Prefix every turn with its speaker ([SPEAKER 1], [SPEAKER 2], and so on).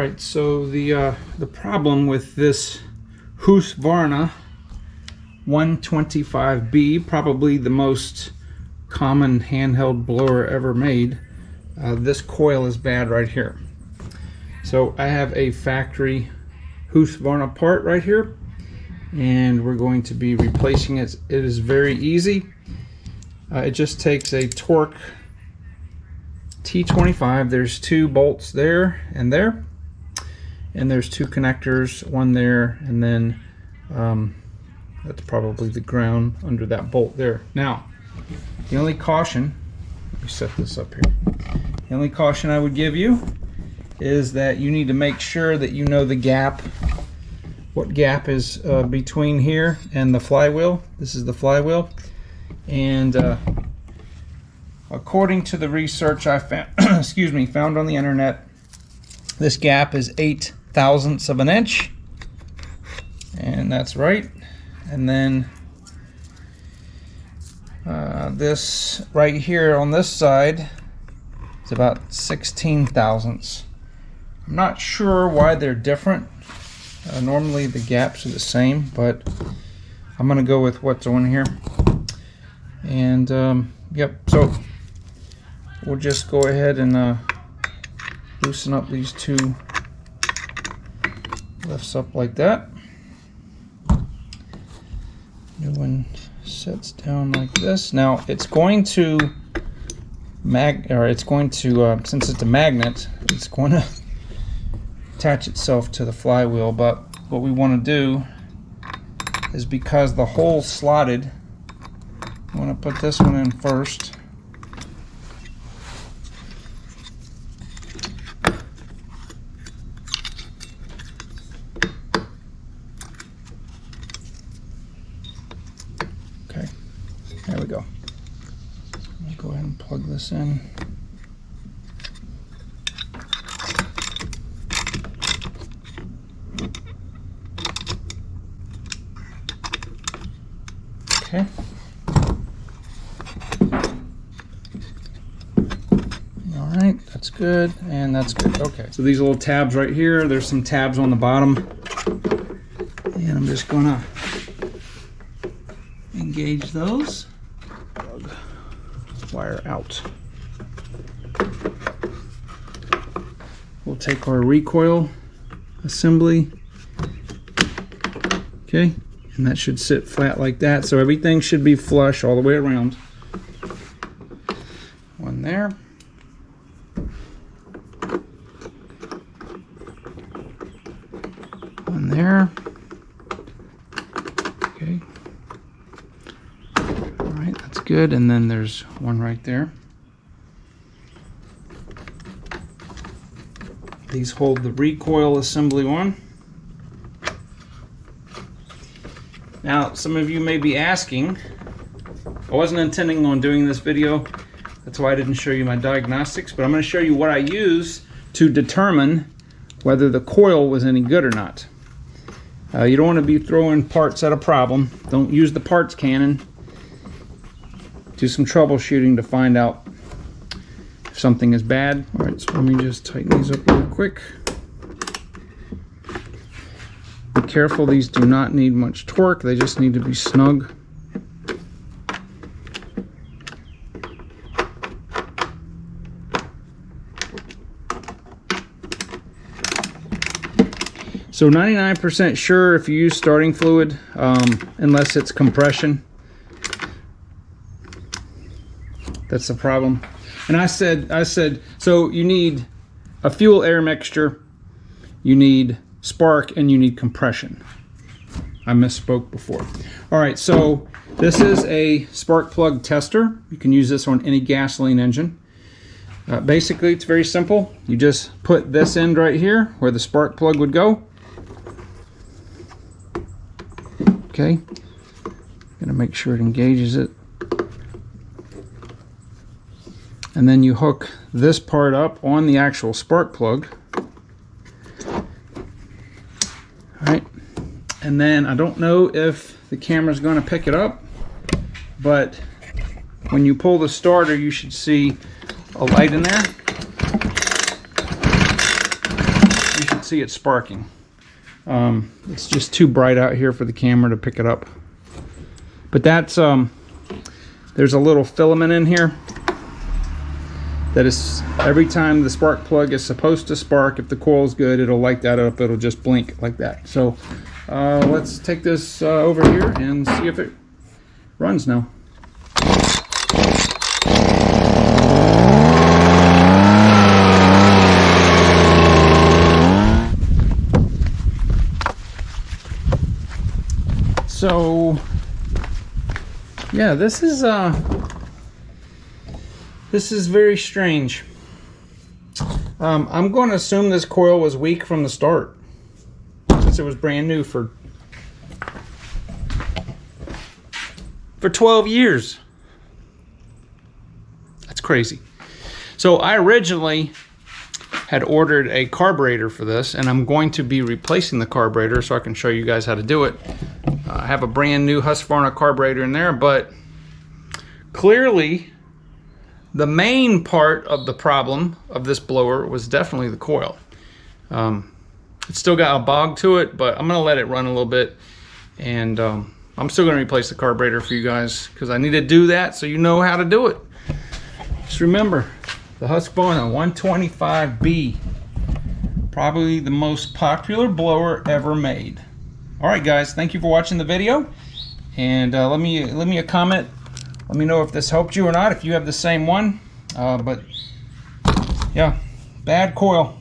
[SPEAKER 1] Alright, so the problem with this Husqvarna 125b, probably the most common handheld blower ever made, this coil is bad right here. So I have a factory Husqvarna part right here, and we're going to be replacing it. It is very easy. It just takes a torque T25. There's two bolts there, and there's two connectors, one there, and then that's probably the ground under that bolt there. Now, the only caution, let me set this up here. The only caution I would give you is that you need to make sure that you know the gap, what gap is between here and the flywheel. This is the flywheel, and according to the research I found, found on the internet, this gap is 0.08 of an inch, and that's right. And then this right here on this side is about 16 thousandths. I'm not sure why they're different. Normally the gaps are the same, but I'm gonna go with what's on here. And yep, so we'll just go ahead and loosen up these two lifts up like that. New one sets down like this. Now it's going to since it's a magnet, it's going to attach itself to the flywheel. But what we want to do is, because the hole's slotted, I want to put this one in first. Okay, there we go. Let me go ahead and plug this in. Okay. All right, that's good, and that's good. Okay, so these little tabs right here, there's some tabs on the bottom, and I'm just gonna engage those. Plug wire out. We'll take our recoil assembly. Okay. And that should sit flat like that, so everything should be flush all the way around. One there. One there. Okay. All right, that's good. And then there's one right there. These hold the recoil assembly on. Now, some of you may be asking, I wasn't intending on doing this video, that's why I didn't show you my diagnostics, but I'm going to show you what I use to determine whether the coil was any good or not. You don't want to be throwing parts at a problem. Don't use the parts cannon. Do some troubleshooting to find out if something is bad. All right, so let me just tighten these up real quick. Be careful, these do not need much torque, they just need to be snug. So 99% sure if you use starting fluid, unless it's compression. That's the problem. And I said, so you need a fuel air mixture, you need spark, and you need compression. I misspoke before. All right, so this is a spark plug tester. You can use this on any gasoline engine. Basically, it's very simple. You just put this end right here where the spark plug would go. Okay, gonna make sure it engages it. And then you hook this part up on the actual spark plug. Alright, and then I don't know if the camera's going to pick it up, but when you pull the starter, you should see a light in there. You should see it sparking. It's just too bright out here for the camera to pick it up. But that's there's a little filament in here that is, every time the spark plug is supposed to spark, if the coil is good, it'll light that up. It'll just blink like that. So let's take this over here and see if it runs now. So yeah, this is very strange. I'm going to assume this coil was weak from the start, since it was brand new for 12 years. That's crazy. So I originally had ordered a carburetor for this, and I'm going to be replacing the carburetor so I can show you guys how to do it. I have a brand new Husqvarna carburetor in there, but clearly the main part of the problem of this blower was definitely the coil. It's still got a bog to it, but I'm going to let it run a little bit, and I'm still going to replace the carburetor for you guys because I need to do that so you know how to do it. Just remember, the Husqvarna 125b, probably the most popular blower ever made. All right, guys, thank you for watching the video, and let me a comment. Let me know if this helped you or not, if you have the same one. But yeah, bad coil.